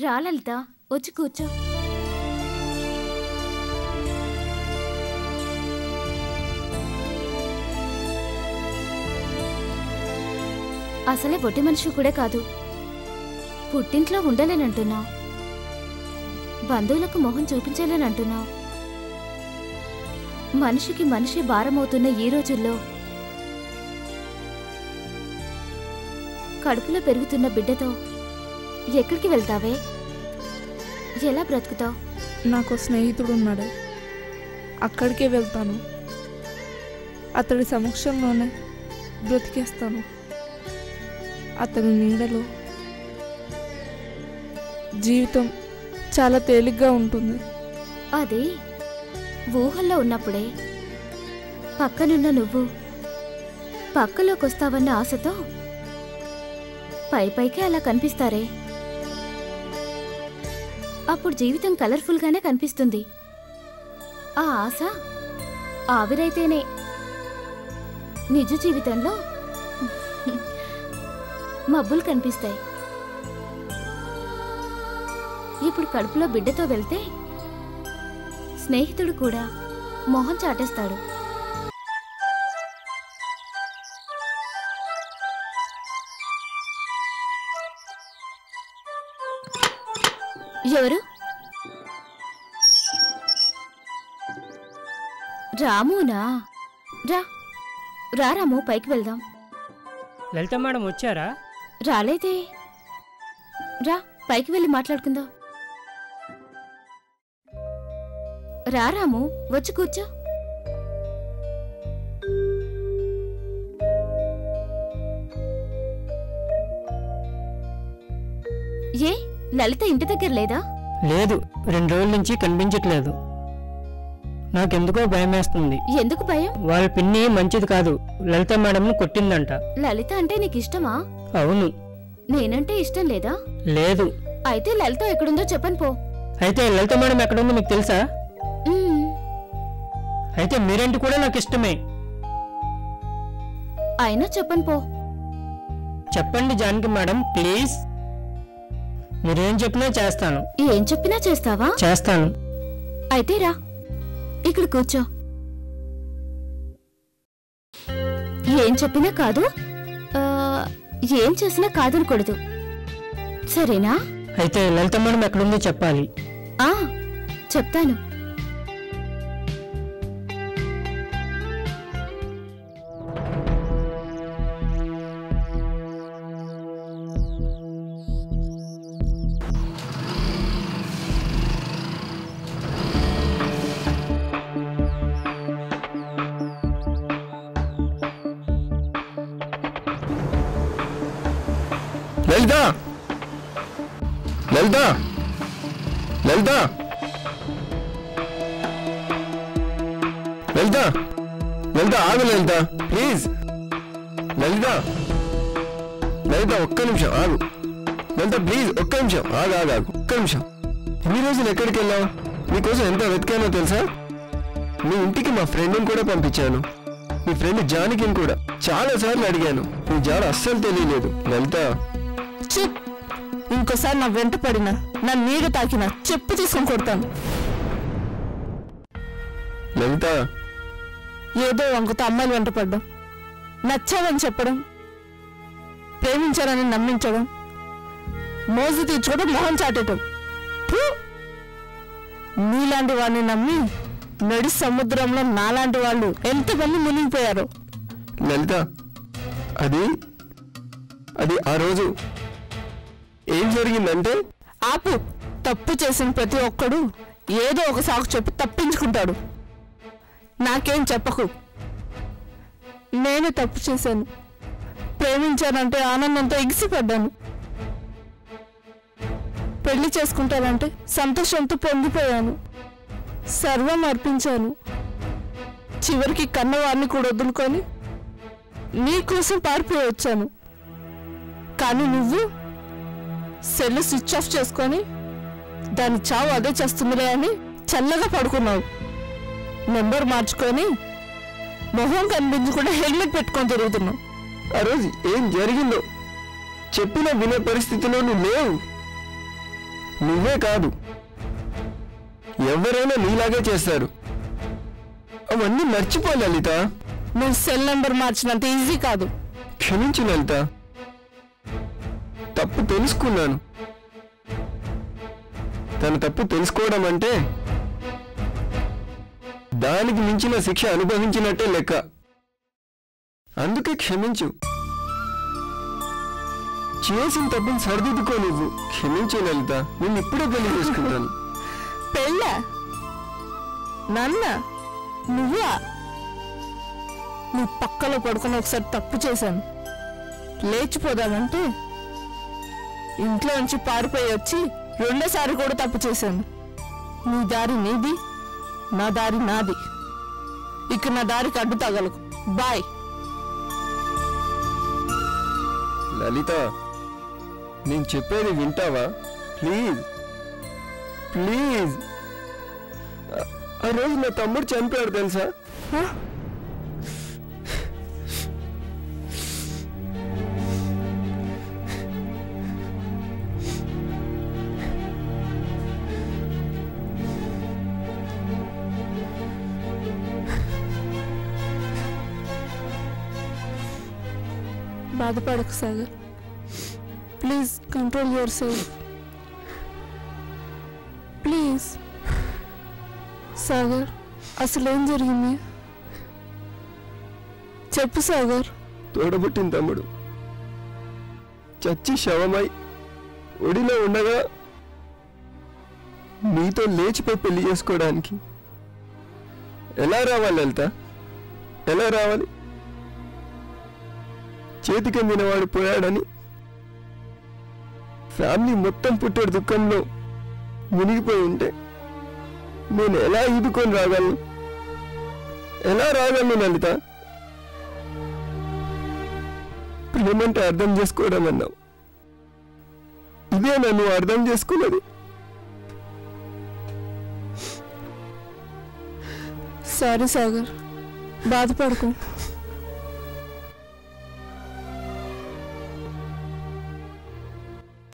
రా లలిత, వచ్చి కూర్చో. అసలే పొట్టి మనిషి కూడా కాదు, పుట్టింట్లో ఉండలేనంటున్నావు, బంధువులకు మొహం చూపించలేనంటున్నావు. మనిషికి మనిషి భారమవుతున్న ఈ రోజుల్లో కడుపులో పెరుగుతున్న బిడ్డతో ఎక్కడికి వెళ్తావే? ఎలా బ్రతుకుతావు? నాకు స్నేహితుడు ఉన్నాడు, అక్కడికే వెళ్తాను. అతడి సమక్షంలోనే బ్రతికేస్తాను. అతని నీడలో జీవితం చాలా తేలిగ్గా ఉంటుంది. అది ఊహల్లో ఉన్నప్పుడే. పక్కనున్న నువ్వు పక్కలోకొస్తావన్న ఆశతో పైపైకే అలా కనిపిస్తారే, అప్పుడు జీవితం కలర్ఫుల్గానే కనిపిస్తుంది. ఆ ఆశ ఆవిరైతేనే నిజ జీవితంలో మబ్బులు కనిపిస్తాయి. ఇప్పుడు కడుపులో బిడ్డతో వెళ్తే స్నేహితుడు కూడా మొహం చాటేస్తాడు. ఎవరు? రామునా? రా రా రాము, పైకి వెళ్దాం. లలిత మేడం వచ్చారా? రాలేదే. రా పైకి వెళ్ళి మాట్లాడుకుందాం. రా రాము, వచ్చి కూర్చో. ఏ లలిత ఇంటి దగ్గర లేదా? లేదు, 2 రోజుల నుంచి కనిపించట్లేదు. నాకెందుకో భయం వేస్తుంది. ఎందుకు భయం? వాళ్ళ పిన్ని మంచిది కాదు, లలిత మేడంను కొట్టిందంట. లలిత అంటే నీకు ఇష్టమా? అవును. నేనంటే ఇష్టం లేదా? లేదు. అయితే లలిత ఎక్కడుందో చెప్పను పో. అయితే లలిత మేడం ఎక్కడుందో మీకు తెలుసా? అయితే మీరేంటి కూడా నాకు ఇష్టమే. అయినా చెప్పను పో. చెప్పండి జానకి మేడం, ప్లీజ్. మీరేం చెప్పినా చేస్తాను. ఏం చెప్పినా చేస్తావా? చేస్తాను. అయితే రా, ఇక్కడ కూర్చో. ఏం చెప్పినా కాదు, ఏం చేసినా కాదనకూడదు, సరేనా? అయితే లలిత మేడం ఎక్కడుందో చెప్పాలి. చెప్తాను. లలిత, లలిత, లలిత, లలిత, లలిత, ఆగు లలిత, ప్లీజ్. లలిత, లలిత, ఒక్క నిమిషం ఆగు. లలిత ప్లీజ్, ఒక్క నిమిషం ఆగు, ఆగు, ఆగు, ఒక్క నిమిషం. ఎన్ని రోజులు ఎక్కడికి వెళ్ళావు? నీకోసం ఎంత వెతికానో తెలుసా? మీ ఇంటికి మా ఫ్రెండ్ని కూడా పంపించాను, మీ ఫ్రెండ్ జానకిని కూడా చాలాసార్లు అడిగాను. నీ జాడ అస్సలు తెలియలేదు. లలిత, ఇంకోసారి నా వెంట పడినా, నా నీడ తాకినా చెప్పు తీసుకొని కొడతాను. లలిత, ఏదో వంకతో అమ్మాయిలు వెంట పడ్డం, నచ్చావని చెప్పడం, ప్రేమించాలని నమ్మించడం, మోజు తీర్చుకోవడం, మొహం చాటడం. నీలాంటి వాడిని నమ్మి నడి సముద్రంలో నాలాంటి వాళ్ళు ఎంతమంది మునిగిపోయారు. లలిత, అది ఆ రోజు ఏం జరిగిందంటే... ఆపు. తప్పు చేసిన ప్రతి ఒక్కడు ఏదో ఒక సాకు చెప్పి తప్పించుకుంటాడు. నాకేం చెప్పకు. నేను తప్పు చేశాను, ప్రేమించానంటే ఆనందంతో ఎగిసిపడ్డాను, పెళ్లి చేసుకుంటానంటే సంతోషంతో పొంగిపోయాను, సర్వం అర్పించాను. చివరికి కన్నవారిని కూడా వదులుకొని నీకోసం పారిపోయి వచ్చాను. కానీ నువ్వు సెల్ స్విచ్ ఆఫ్ చేసుకొని దాని చావు అదే చేస్తుందిలే అని చల్లగా పడుకున్నావు. నెంబర్ మార్చుకొని మొహం కనిపించకుండా హెల్మెట్ పెట్టుకొని తిరుగుతున్నావు. ఆ రోజు ఏం జరిగిందో చెప్పినా వినే పరిస్థితిలో నువ్వు లేవు. నువ్వే కాదు, ఎవరైనా నీలాగే చేస్తారు. అవన్నీ మర్చిపో లలిత. నువ్వు సెల్ నెంబర్ మార్చినంత ఈజీ కాదు. క్షమించు లలిత, తప్పు తెలుసుకున్నాను. తన తప్పు తెలుసుకోవడం అంటే దానికి మించిన శిక్ష అనుభవించినట్టే లెక్క. అందుకే క్షమించు. చేసిన తప్పుని సరిదిద్దుకో. నువ్వు క్షమించు లలిత. నేను ఇప్పుడే పెళ్లి చేసుకుంటాను. పెళ్ళా? నాన్న నువ్వా? నీ పక్కలో పడుకుని ఒకసారి తప్పు చేశాను. లేచిపోదామంటే ఇంట్లో నుంచి పారిపోయి వచ్చి రెండోసారి కూడా తప్పు చేశాను. నీ దారి నీది, నా దారి నాది. ఇక నా దారికి అడ్డు తగలకు. బాయ్. లలిత, నేను చెప్పేది వింటావా? Please please. ఆ రోజు నా తమ్ముడు చనిపోయాడు తెలుసా? బాధపడకు Sagar. Please control your self. Please. Sagar, అసలు ఏం జరిగింది చెప్పు సాగర్. తోడబుట్టిన తమ్ముడు చచ్చి శవమై ఒడిలో ఉండగా నీతో లేచిపోయి పెళ్లి చేసుకోవడానికి ఎలా రావాలి లలిత? ఎలా రావాలి? చేతికి అందినవాడు పోయాడని ఫ్యామిలీ మొత్తం పుట్టాడు దుఃఖంలో మునిగిపోయి ఉంటే నేను ఎలా ఈదుకొని రాగలను? ఎలా రాగలను లలిత? ప్రేమంటే అర్థం చేసుకోవడం అన్నావు. ఇదే నన్ను అర్థం చేసుకున్నది. సారీ సాగర్, బాధపడుకో.